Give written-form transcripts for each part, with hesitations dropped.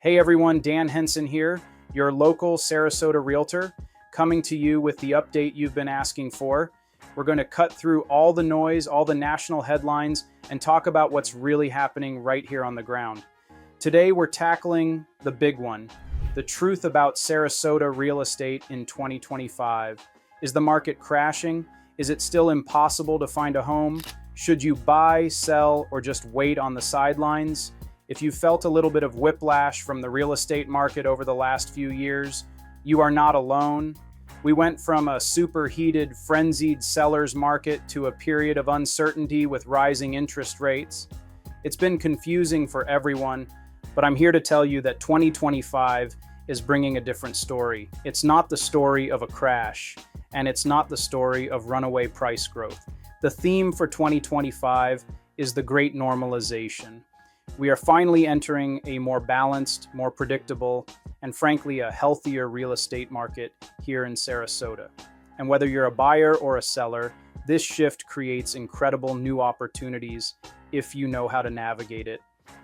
Hey everyone, Dan Henson here, your local Sarasota Realtor, coming to you with the update you've been asking for. We're going to cut through all the noise, all the national headlines, and talk about what's really happening right here on the ground. Today we're tackling the big one, the truth about Sarasota real estate in 2025. Is the market crashing? Is it still impossible to find a home? Should you buy, sell, or just wait on the sidelines? If you felt a little bit of whiplash from the real estate market over the last few years, you are not alone. We went from a superheated, frenzied seller's market to a period of uncertainty with rising interest rates. It's been confusing for everyone, but I'm here to tell you that 2025 is bringing a different story. It's not the story of a crash, and it's not the story of runaway price growth. The theme for 2025 is the great normalization. We are finally entering a more balanced, more predictable, and frankly, a healthier real estate market here in Sarasota. And whether you're a buyer or a seller, this shift creates incredible new opportunities if you know how to navigate it.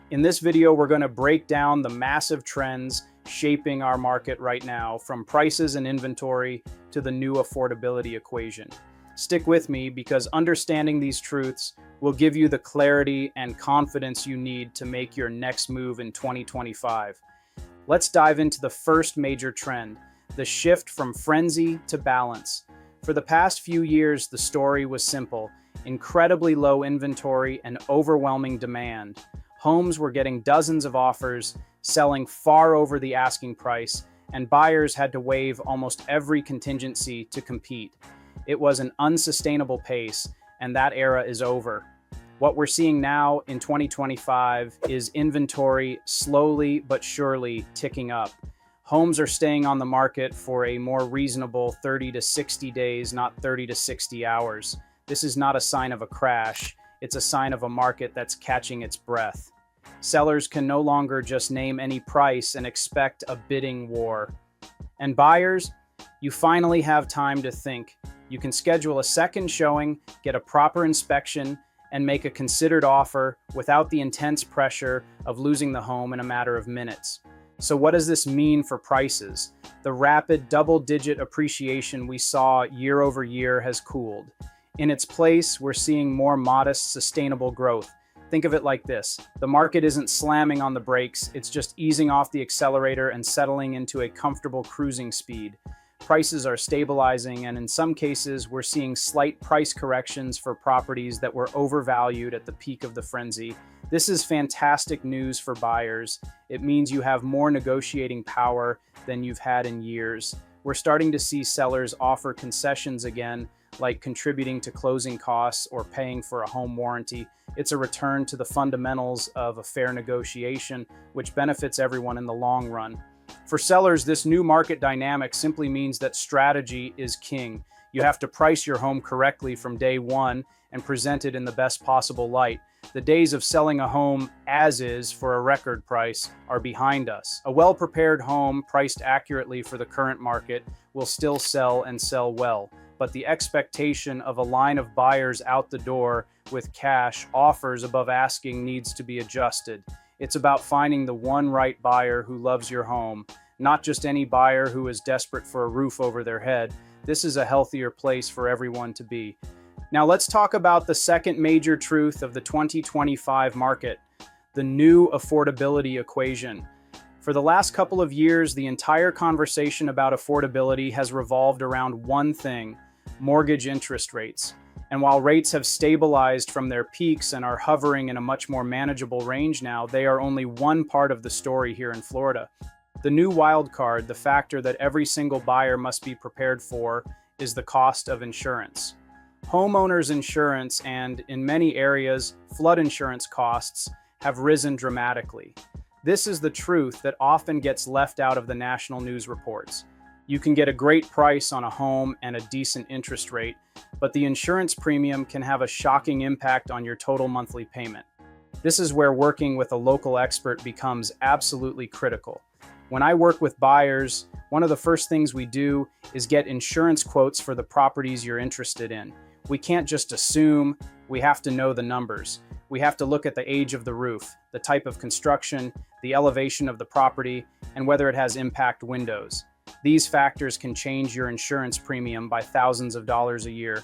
In this video, we're going to break down the massive trends shaping our market right now, from prices and inventory to the new affordability equation. Stick with me, because understanding these truths will give you the clarity and confidence you need to make your next move in 2025. Let's dive into the first major trend, the shift from frenzy to balance. For the past few years, the story was simple: incredibly low inventory and overwhelming demand. Homes were getting dozens of offers, selling far over the asking price, and buyers had to waive almost every contingency to compete. It was an unsustainable pace, and that era is over. What we're seeing now in 2025 is inventory slowly but surely ticking up. Homes are staying on the market for a more reasonable 30 to 60 days, not 30 to 60 hours. This is not a sign of a crash. It's a sign of a market that's catching its breath. Sellers can no longer just name any price and expect a bidding war. And buyers, you finally have time to think. You can schedule a second showing, get a proper inspection, and make a considered offer without the intense pressure of losing the home in a matter of minutes. So what does this mean for prices? The rapid double-digit appreciation we saw year over year has cooled. In its place, we're seeing more modest, sustainable growth. Think of it like this: the market isn't slamming on the brakes, it's just easing off the accelerator and settling into a comfortable cruising speed. Prices are stabilizing, and in some cases, we're seeing slight price corrections for properties that were overvalued at the peak of the frenzy. This is fantastic news for buyers. It means you have more negotiating power than you've had in years. We're starting to see sellers offer concessions again, like contributing to closing costs or paying for a home warranty. It's a return to the fundamentals of a fair negotiation, which benefits everyone in the long run. For sellers, this new market dynamic simply means that strategy is king. You have to price your home correctly from day one and present it in the best possible light. The days of selling a home as is for a record price are behind us. A well-prepared home priced accurately for the current market will still sell and sell well, but the expectation of a line of buyers out the door with cash offers above asking needs to be adjusted. It's about finding the one right buyer who loves your home, not just any buyer who is desperate for a roof over their head. This is a healthier place for everyone to be. Now let's talk about the second major truth of the 2025 market, the new affordability equation. For the last couple of years, the entire conversation about affordability has revolved around one thing: mortgage interest rates. And while rates have stabilized from their peaks and are hovering in a much more manageable range now, they are only one part of the story here in Florida. The new wild card, the factor that every single buyer must be prepared for, is the cost of insurance. Homeowners insurance and, in many areas, flood insurance costs have risen dramatically. This is the truth that often gets left out of the national news reports. You can get a great price on a home and a decent interest rate, but the insurance premium can have a shocking impact on your total monthly payment. This is where working with a local expert becomes absolutely critical. When I work with buyers, one of the first things we do is get insurance quotes for the properties you're interested in. We can't just assume, We have to know the numbers. We have to look at the age of the roof, the type of construction, the elevation of the property, and whether it has impact windows. These factors can change your insurance premium by thousands of dollars a year.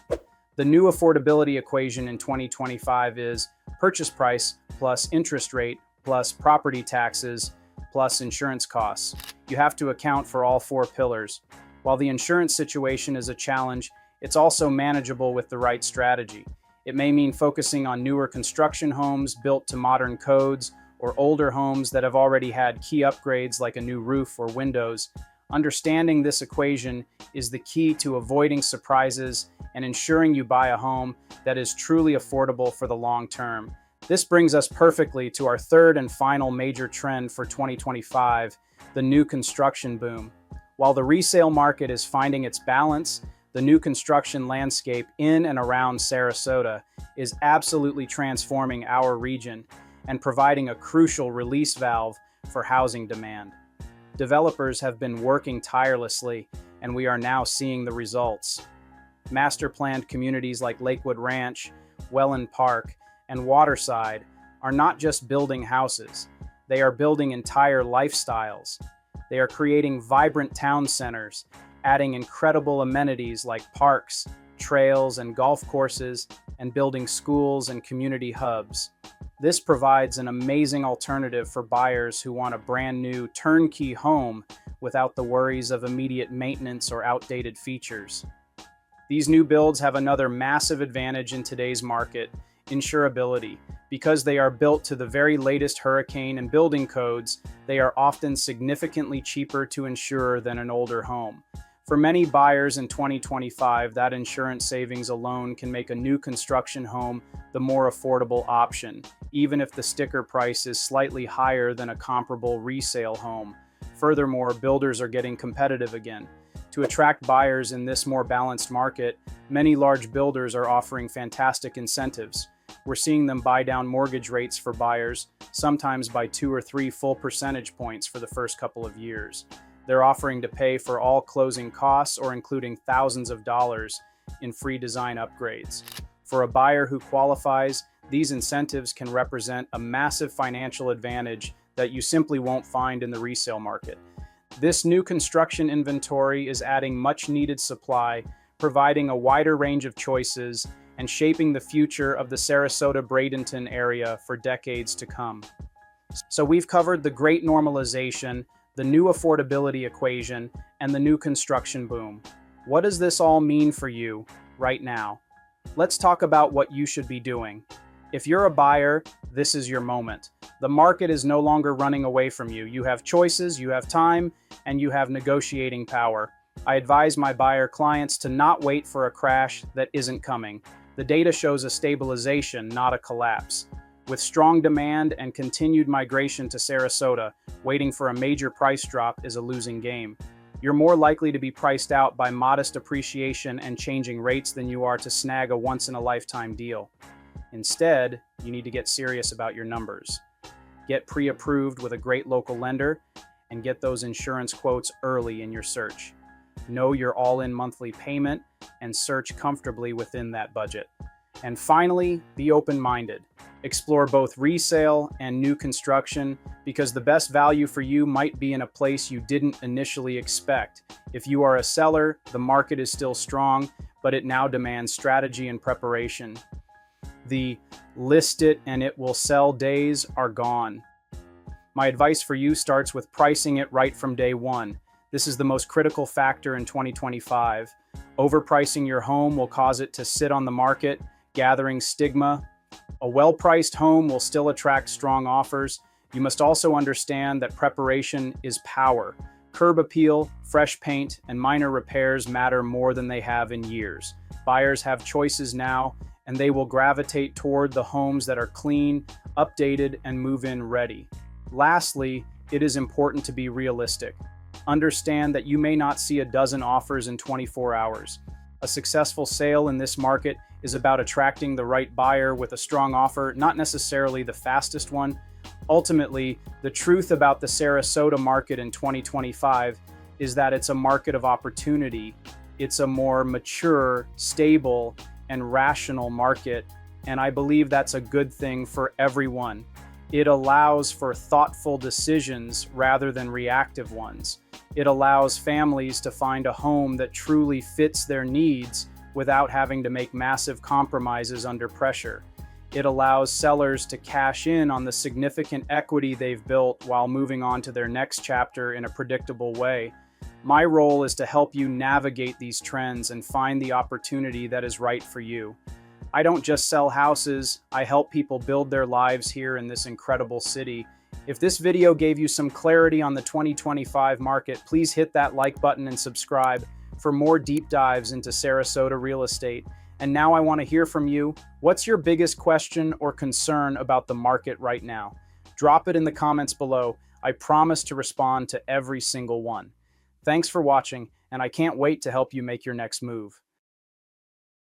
The new affordability equation in 2025 is purchase price plus interest rate plus property taxes plus insurance costs. You have to account for all four pillars. While the insurance situation is a challenge, it's also manageable with the right strategy. It may mean focusing on newer construction homes built to modern codes, or older homes that have already had key upgrades like a new roof or windows. Understanding this equation is the key to avoiding surprises and ensuring you buy a home that is truly affordable for the long term. This brings us perfectly to our third and final major trend for 2025, the new construction boom. While the resale market is finding its balance, the new construction landscape in and around Sarasota is absolutely transforming our region and providing a crucial release valve for housing demand. Developers have been working tirelessly, and we are now seeing the results. Master-planned communities like Lakewood Ranch, Welland Park, and Waterside are not just building houses. They are building entire lifestyles. They are creating vibrant town centers, adding incredible amenities like parks, trails, and golf courses, and building schools and community hubs. This provides an amazing alternative for buyers who want a brand new turnkey home without the worries of immediate maintenance or outdated features. These new builds have another massive advantage in today's market: insurability. Because they are built to the very latest hurricane and building codes, they are often significantly cheaper to insure than an older home. For many buyers in 2025, that insurance savings alone can make a new construction home the more affordable option, even if the sticker price is slightly higher than a comparable resale home. Furthermore, builders are getting competitive again. To attract buyers in this more balanced market, many large builders are offering fantastic incentives. We're seeing them buy down mortgage rates for buyers, sometimes by 2 or 3 full percentage points for the first couple of years. They're offering to pay for all closing costs or including thousands of dollars in free design upgrades. For a buyer who qualifies, these incentives can represent a massive financial advantage that you simply won't find in the resale market. This new construction inventory is adding much needed supply, providing a wider range of choices, and shaping the future of the Sarasota-Bradenton area for decades to come. So we've covered the great normalization, the new affordability equation, and the new construction boom. What does this all mean for you right now? Let's talk about what you should be doing. If you're a buyer, this is your moment. The market is no longer running away from you. You have choices, you have time, and you have negotiating power. I advise my buyer clients to not wait for a crash that isn't coming. The data shows a stabilization, not a collapse. With strong demand and continued migration to Sarasota, waiting for a major price drop is a losing game. You're more likely to be priced out by modest appreciation and changing rates than you are to snag a once-in-a-lifetime deal. Instead, you need to get serious about your numbers. Get pre-approved with a great local lender and get those insurance quotes early in your search. Know your all-in monthly payment and search comfortably within that budget. And finally, be open-minded. Explore both resale and new construction because the best value for you might be in a place you didn't initially expect. If you are a seller, the market is still strong, but it now demands strategy and preparation. The list it and it will sell days are gone. My advice for you starts with pricing it right from day one. This is the most critical factor in 2025. Overpricing your home will cause it to sit on the market, gathering stigma. A well-priced home will still attract strong offers. You must also understand that preparation is power. Curb appeal, fresh paint, and minor repairs matter more than they have in years. Buyers have choices now, and they will gravitate toward the homes that are clean, updated, and move-in ready. Lastly, it is important to be realistic. Understand that you may not see a dozen offers in 24 hours. A successful sale in this market is about attracting the right buyer with a strong offer, not necessarily the fastest one. Ultimately, the truth about the Sarasota market in 2025 is that it's a market of opportunity. It's a more mature, stable, and rational market and I believe that's a good thing for everyone. It allows for thoughtful decisions rather than reactive ones. It allows families to find a home that truly fits their needs without having to make massive compromises under pressure. It allows sellers to cash in on the significant equity they've built while moving on to their next chapter in a predictable way. My role is to help you navigate these trends and find the opportunity that is right for you. I don't just sell houses, I help people build their lives here in this incredible city. If this video gave you some clarity on the 2025 market, please hit that like button and subscribe for more deep dives into Sarasota real estate. And now I want to hear from you. What's your biggest question or concern about the market right now? Drop it in the comments below. I promise to respond to every single one. Thanks for watching, and I can't wait to help you make your next move.